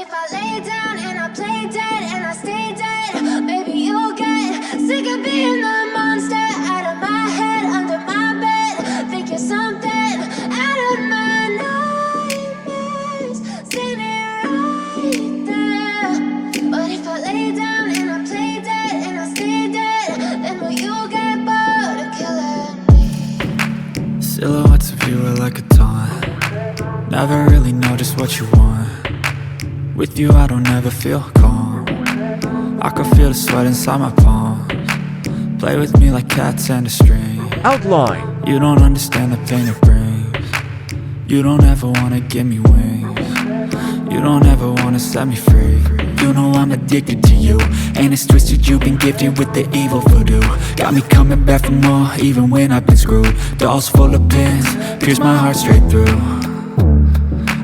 if I lay down and I play dead and I stay dead, maybe you'll get sick of being the monster out of my head, under my bed. Think you're something out of my nightmares, standing right there. But if I lay down and I play dead and I stay dead, then will you get bored of killing me? Silhouettes of you are like a taunt. Never really know just what you want. With you I don't ever feel calm. I can feel the sweat inside my palms. Play with me like cats and a string. Outline. You don't understand the pain it brings. You don't ever wanna give me wings. You don't ever wanna set me free. You know I'm addicted to you, and it's twisted, you've been gifted with the evil voodoo. Got me coming back for more, even when I've been screwed. Dolls full of pins, pierce my heart straight through.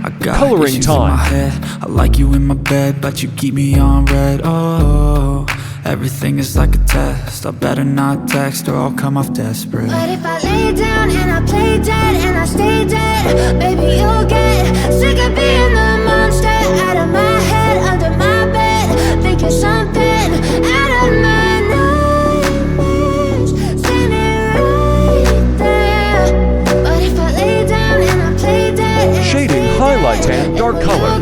I got Coloring issues time. in my head. I like you in my bed, but you keep me on red. Oh, everything is like a test. I better not text or I'll come off desperate. But if I lay down and I play dead and I stay dead, maybe you'll get sick of being the monster out of my head, under my bed. Think you're something out of my nightmares, standing right there. But if I lay down and I play dead and Shading, highlight, and dark color.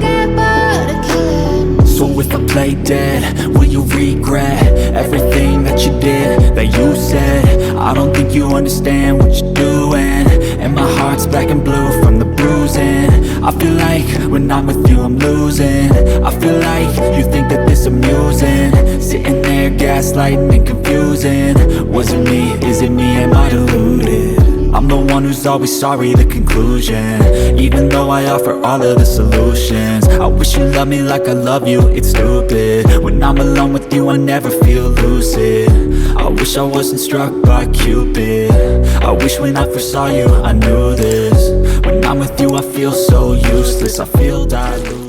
So if I play dead, will you regret everything that you did, that you said? I don't think you understand what you're doing, and my heart's black and blue from the bruising. I feel like when I'm with you I'm losing. I feel like you think that this amusing, sitting there gaslighting and confusing. Was it me? Is it me? Am I deluded? I'm the one who's always sorry, the conclusion, even though I offer all of the solutions. I wish you loved me like I love you, it's stupid. When I'm alone with you I never feel lucid. I wish I wasn't struck by Cupid. I wish when I first saw you I knew this. When I'm with you I feel so useless, I feel diluted.